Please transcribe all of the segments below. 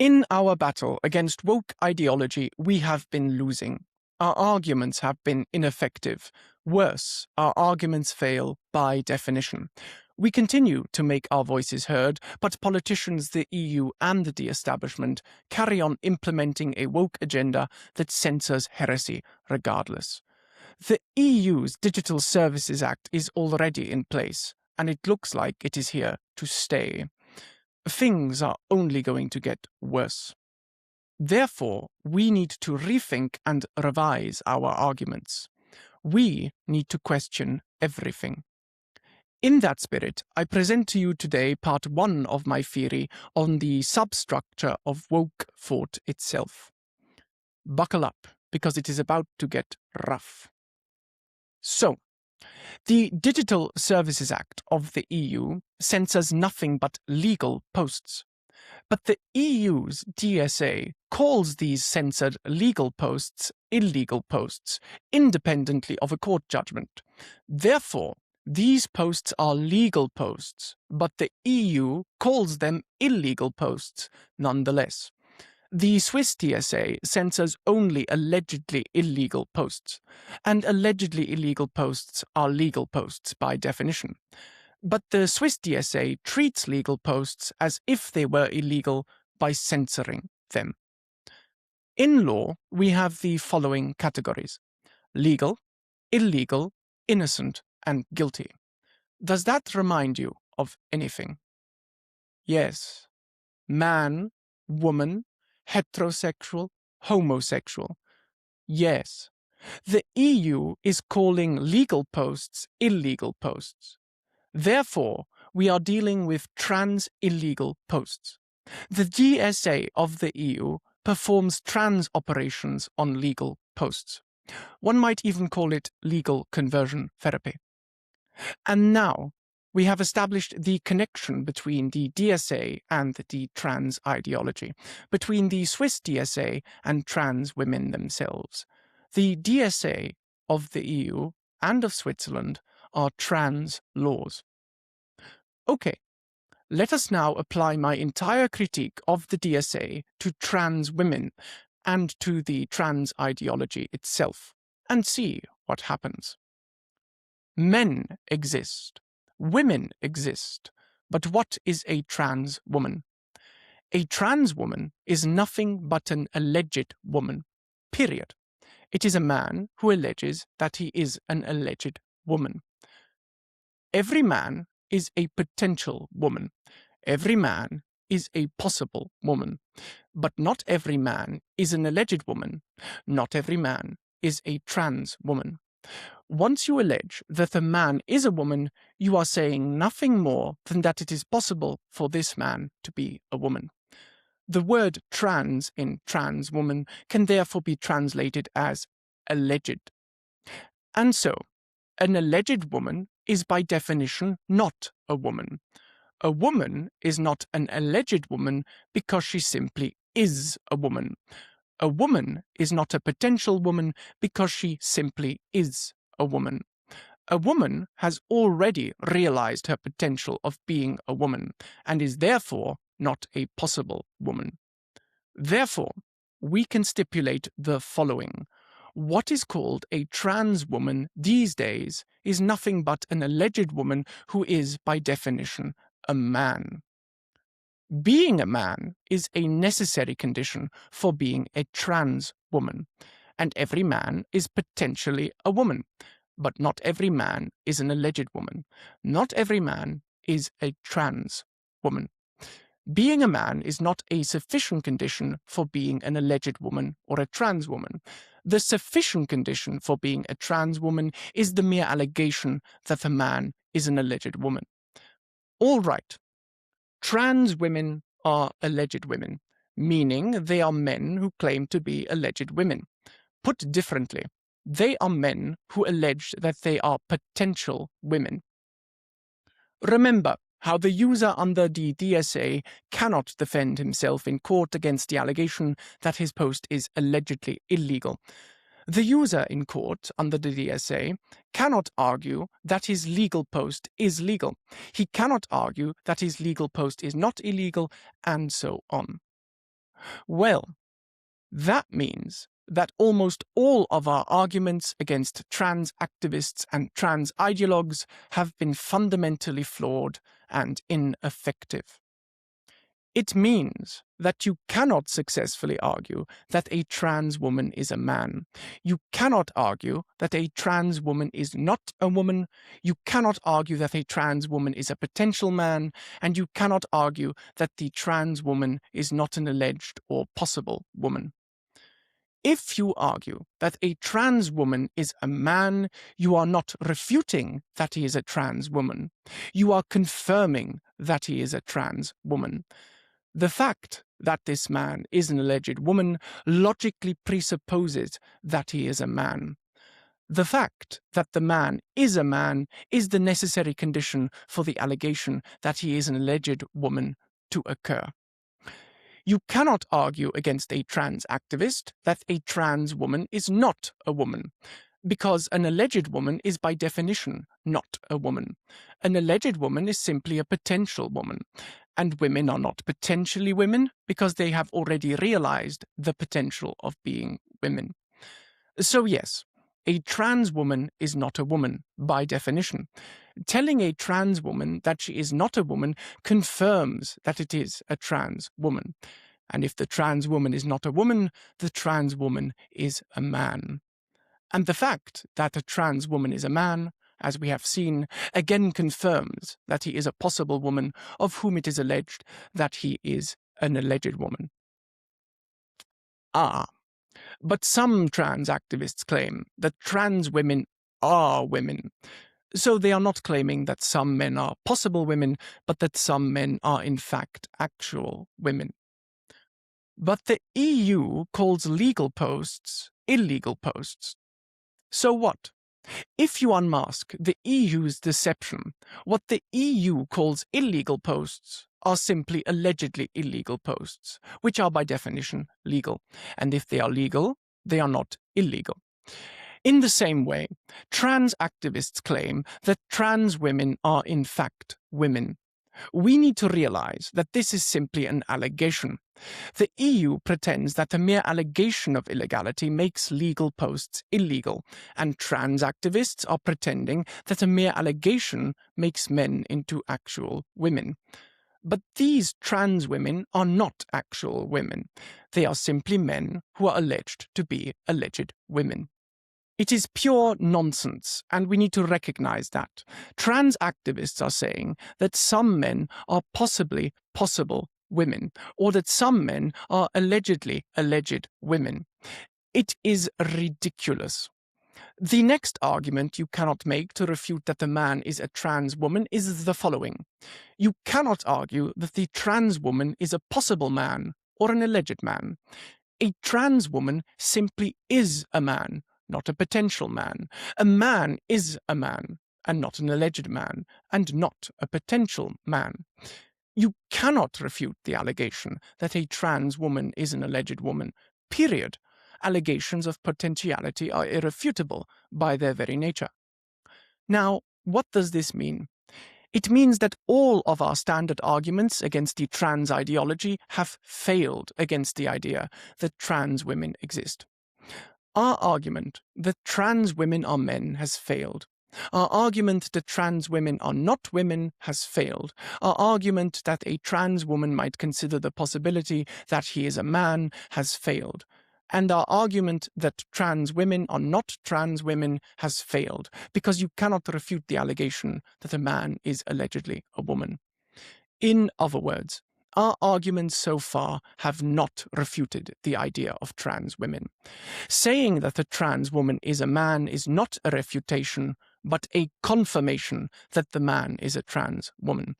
In our battle against woke ideology, we have been losing. Our arguments have been ineffective. Worse, our arguments fail by definition. We continue to make our voices heard, but politicians, the EU and the establishment carry on implementing a woke agenda that censors heresy regardless. The EU's Digital Services Act is already in place, and it looks like it is here to stay. Things are only going to get worse. Therefore, we need to rethink and revise our arguments. We need to question everything. In that spirit, I present to you today part 1 of my theory on the substructure of woke thought itself. Buckle up, because it is about to get rough. So, the Digital Services Act of the EU censors nothing but legal posts. But the EU's DSA calls these censored legal posts illegal posts, independently of a court judgment. Therefore, these posts are legal posts, but the EU calls them illegal posts nonetheless. The Swiss DSA censors only allegedly illegal posts, and allegedly illegal posts are legal posts by definition. But the Swiss DSA treats legal posts as if they were illegal by censoring them. In law, we have the following categories: legal, illegal, innocent, and guilty. Does that remind you of anything? Yes. Man, woman, heterosexual, homosexual. Yes. The EU is calling legal posts illegal posts. Therefore, we are dealing with trans illegal posts. The DSA of the EU performs trans operations on legal posts. One might even call it legal conversion therapy. And now, we have established the connection between the DSA and the trans ideology, between the Swiss DSA and trans women themselves. The DSA of the EU and of Switzerland are trans laws. Okay, let us now apply my entire critique of the DSA to trans women and to the trans ideology itself, and see what happens. Men exist. Women exist. But what is a trans woman? A trans woman is nothing but an alleged woman. Period. It is a man who alleges that he is an alleged woman. Every man is a potential woman. Every man is a possible woman. But not every man is an alleged woman. Not every man is a trans woman. Once you allege that a man is a woman, you are saying nothing more than that it is possible for this man to be a woman. The word trans in trans woman can therefore be translated as alleged. And so, an alleged woman is by definition not a woman. A woman is not an alleged woman because she simply is a woman. A woman is not a potential woman because she simply is a woman. A woman has already realized her potential of being a woman and is therefore not a possible woman. Therefore, we can stipulate the following. What is called a trans woman these days is nothing but an alleged woman who is, by definition, a man. Being a man is a necessary condition for being a trans woman, and every man is potentially a woman, but not every man is an alleged woman. Not every man is a trans woman. Being a man is not a sufficient condition for being an alleged woman or a trans woman. The sufficient condition for being a trans woman is the mere allegation that a man is an alleged woman. All right. Trans women are alleged women, meaning they are men who claim to be alleged women. Put differently, they are men who allege that they are potential women. Remember how the user under the DSA cannot defend himself in court against the allegation that his post is allegedly illegal. The user in court under the DSA cannot argue that his legal post is legal. He cannot argue that his legal post is not illegal, and so on. Well, that means that almost all of our arguments against trans activists and trans ideologues have been fundamentally flawed and ineffective. It means that you cannot successfully argue that a trans woman is a man. You cannot argue that a trans woman is not a woman. You cannot argue that a trans woman is a potential man. And you cannot argue that the trans woman is not an alleged or possible woman. If you argue that a trans woman is a man, you are not refuting that he is a trans woman. You are confirming that he is a trans woman. The fact that this man is an alleged woman logically presupposes that he is a man. The fact that the man is a man is the necessary condition for the allegation that he is an alleged woman to occur. You cannot argue against a trans activist that a trans woman is not a woman, because an alleged woman is by definition not a woman. An alleged woman is simply a potential woman, and women are not potentially women because they have already realized the potential of being women. So yes, a trans woman is not a woman by definition. Telling a trans woman that she is not a woman confirms that it is a trans woman. And if the trans woman is not a woman, the trans woman is a man. And the fact that a trans woman is a man, as we have seen, again confirms that he is a possible woman of whom it is alleged that he is an alleged woman. But some trans activists claim that trans women are women. So they are not claiming that some men are possible women, but that some men are in fact actual women. But the EU calls legal posts illegal posts. So what? If you unmask the EU's deception, what the EU calls illegal posts are simply allegedly illegal posts, which are by definition legal. And if they are legal, they are not illegal. In the same way, trans activists claim that trans women are in fact women. We need to realize that this is simply an allegation. The EU pretends that a mere allegation of illegality makes legal posts illegal, and trans activists are pretending that a mere allegation makes men into actual women. But these trans women are not actual women. They are simply men who are alleged to be alleged women. It is pure nonsense, and we need to recognize that. Trans activists are saying that some men are possibly possible women, or that some men are allegedly alleged women. It is ridiculous. The next argument you cannot make to refute that the man is a trans woman is the following. You cannot argue that the trans woman is a possible man or an alleged man. A trans woman simply is a man, not a potential man. A man is a man, and not an alleged man, and not a potential man. You cannot refute the allegation that a trans woman is an alleged woman, period. Allegations of potentiality are irrefutable by their very nature. Now, what does this mean? It means that all of our standard arguments against the trans ideology have failed against the idea that trans women exist. Our argument that trans women are men has failed. Our argument that trans women are not women has failed. Our argument that a trans woman might consider the possibility that he is a man has failed. And our argument that trans women are not trans women has failed, because you cannot refute the allegation that a man is allegedly a woman. In other words, our arguments so far have not refuted the idea of trans women. Saying that a trans woman is a man is not a refutation, but a confirmation that the man is a trans woman.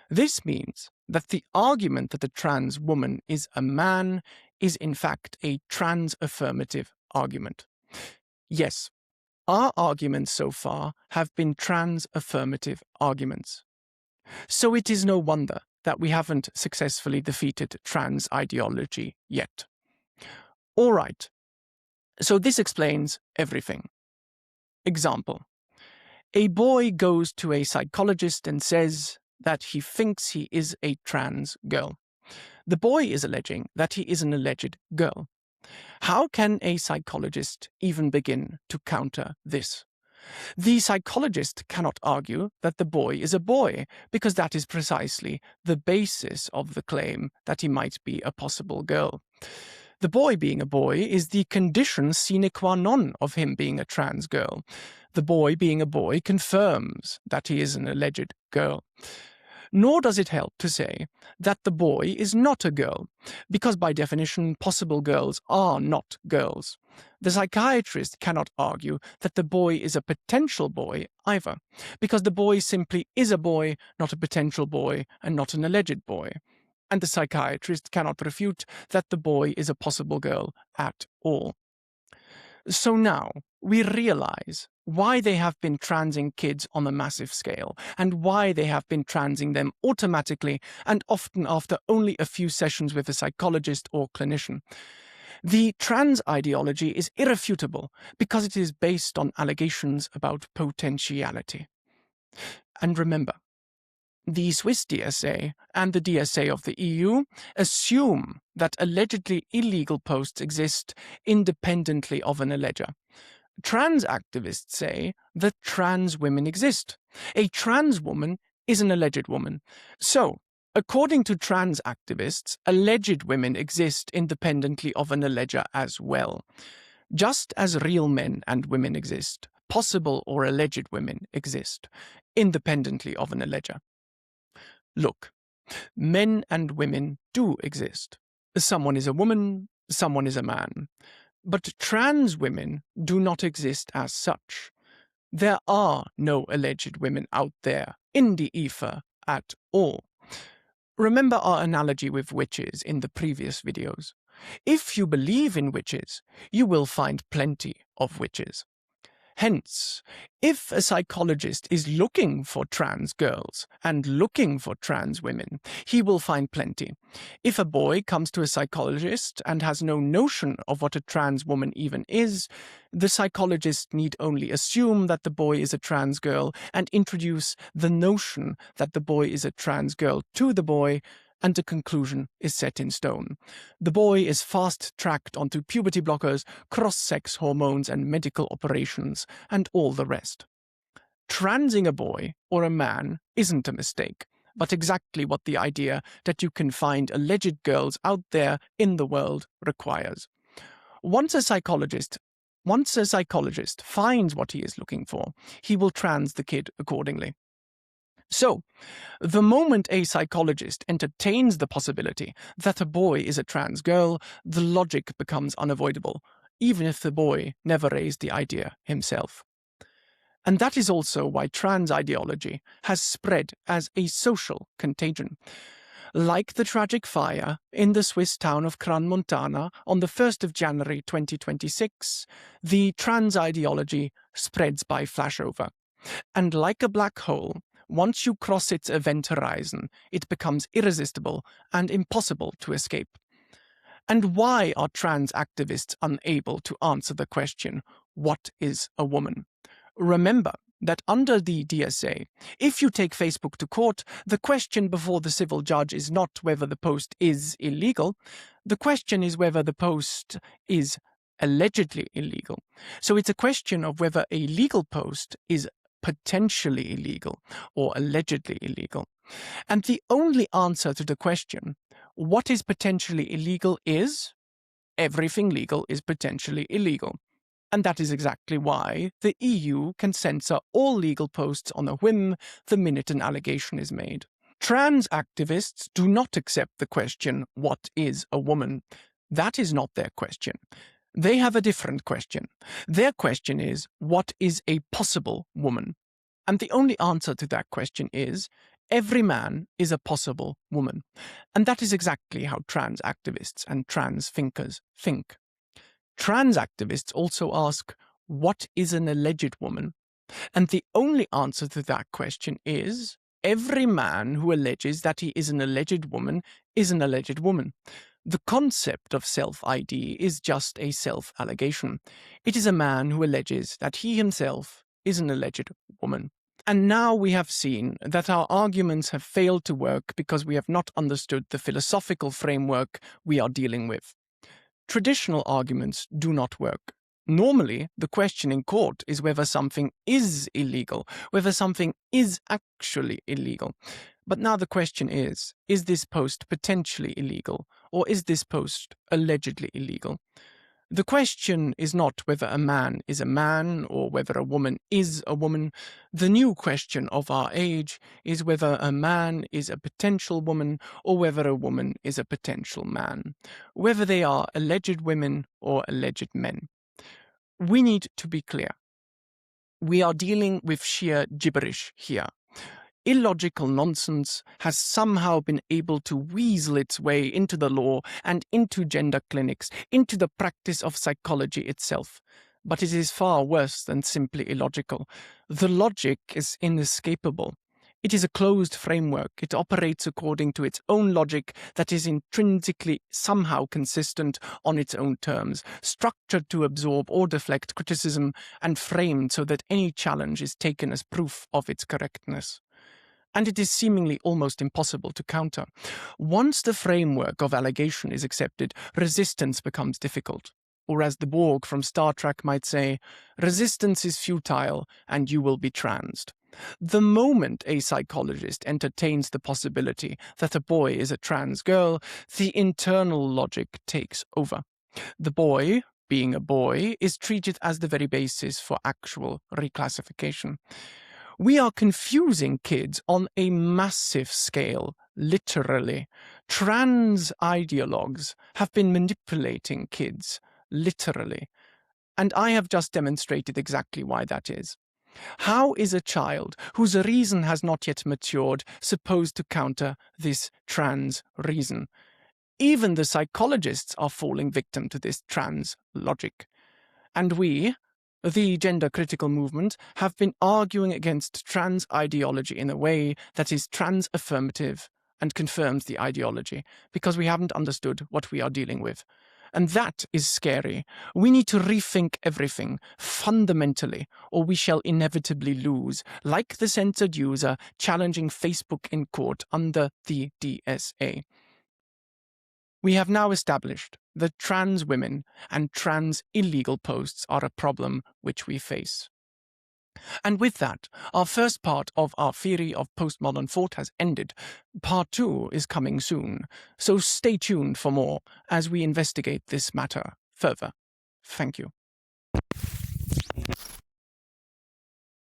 This means that the argument that a trans woman is a man is in fact a trans-affirmative argument. Yes, our arguments so far have been trans-affirmative arguments. So it is no wonder that we haven't successfully defeated trans ideology yet. All right, so this explains everything. Example. A boy goes to a psychologist and says that he thinks he is a trans girl. The boy is alleging that he is an alleged girl. How can a psychologist even begin to counter this? The psychologist cannot argue that the boy is a boy, because that is precisely the basis of the claim that he might be a possible girl. The boy being a boy is the condition sine qua non of him being a trans girl. The boy being a boy confirms that he is an alleged girl. Nor does it help to say that the boy is not a girl, because by definition possible girls are not girls. The psychiatrist cannot argue that the boy is a potential boy either, because the boy simply is a boy, not a potential boy, and not an alleged boy. And the psychiatrist cannot refute that the boy is a possible girl at all. So now we realize why they have been transing kids on a massive scale, and why they have been transing them automatically and often after only a few sessions with a psychologist or clinician. The trans ideology is irrefutable because it is based on allegations about potentiality. And remember, the Swiss DSA and the DSA of the EU assume that allegedly illegal posts exist independently of an alleger. Trans activists say that trans women exist. A trans woman is an alleged woman. So, according to trans activists, alleged women exist independently of an alleger as well. Just as real men and women exist, possible or alleged women exist, independently of an alleger. Look, men and women do exist. Someone is a woman, someone is a man. But trans women do not exist as such. There are no alleged women out there in the ether at all. Remember our analogy with witches in the previous videos. If you believe in witches, you will find plenty of witches. Hence, if a psychologist is looking for trans girls and looking for trans women, he will find plenty. If a boy comes to a psychologist and has no notion of what a trans woman even is, the psychologist need only assume that the boy is a trans girl and introduce the notion that the boy is a trans girl to the boy, and the conclusion is set in stone. The boy is fast-tracked onto puberty blockers, cross-sex hormones and medical operations, and all the rest. Transing a boy or a man isn't a mistake, but exactly what the idea that you can find alleged girls out there in the world requires. Once a psychologist finds what he is looking for, he will trans the kid accordingly. So, the moment a psychologist entertains the possibility that a boy is a trans girl, the logic becomes unavoidable, even if the boy never raised the idea himself. And that is also why trans ideology has spread as a social contagion. Like the tragic fire in the Swiss town of Crans-Montana on the 1st of January 2026, the trans ideology spreads by flashover. And like a black hole, once you cross its event horizon, it becomes irresistible and impossible to escape. And why are trans activists unable to answer the question, what is a woman? Remember that under the DSA, if you take Facebook to court, the question before the civil judge is not whether the post is illegal, the question is whether the post is allegedly illegal. So it's a question of whether a legal post is potentially illegal or allegedly illegal. And the only answer to the question, what is potentially illegal, is everything legal is potentially illegal. And that is exactly why the EU can censor all legal posts on a whim the minute an allegation is made. Trans activists do not accept the question, what is a woman? That is not their question. They have a different question. Their question is, what is a possible woman? And the only answer to that question is, every man is a possible woman. And that is exactly how trans activists and trans thinkers think. Trans activists also ask, what is an alleged woman? And the only answer to that question is, every man who alleges that he is an alleged woman is an alleged woman. The concept of self-ID is just a self-allegation. It is a man who alleges that he himself is an alleged woman. And now we have seen that our arguments have failed to work because we have not understood the philosophical framework we are dealing with. Traditional arguments do not work. Normally, the question in court is whether something is illegal, whether something is actually illegal. But now the question is this post potentially illegal, or is this post allegedly illegal? The question is not whether a man is a man or whether a woman is a woman. The new question of our age is whether a man is a potential woman or whether a woman is a potential man, whether they are alleged women or alleged men. We need to be clear. We are dealing with sheer gibberish here. Illogical nonsense has somehow been able to weasel its way into the law and into gender clinics, into the practice of psychology itself. But it is far worse than simply illogical. The logic is inescapable. It is a closed framework. It operates according to its own logic that is intrinsically somehow consistent on its own terms, structured to absorb or deflect criticism, and framed so that any challenge is taken as proof of its correctness. And it is seemingly almost impossible to counter. Once the framework of allegation is accepted, resistance becomes difficult. Or as the Borg from Star Trek might say, resistance is futile and you will be transed. The moment a psychologist entertains the possibility that a boy is a trans girl, the internal logic takes over. The boy, being a boy, is treated as the very basis for actual reclassification. We are confusing kids on a massive scale, literally. Trans ideologues have been manipulating kids, literally. And I have just demonstrated exactly why that is. How is a child whose reason has not yet matured supposed to counter this trans reason? Even the psychologists are falling victim to this trans logic. And we, the gender critical movement, have been arguing against trans ideology in a way that is trans affirmative and confirms the ideology, because we haven't understood what we are dealing with. And that is scary. We need to rethink everything fundamentally, or we shall inevitably lose, like the censored user challenging Facebook in court under the DSA. We have now established that trans women and trans illegal posts are a problem which we face. And with that, our first part of our theory of postmodern thought has ended. Part 2 is coming soon, so stay tuned for more as we investigate this matter further. Thank you.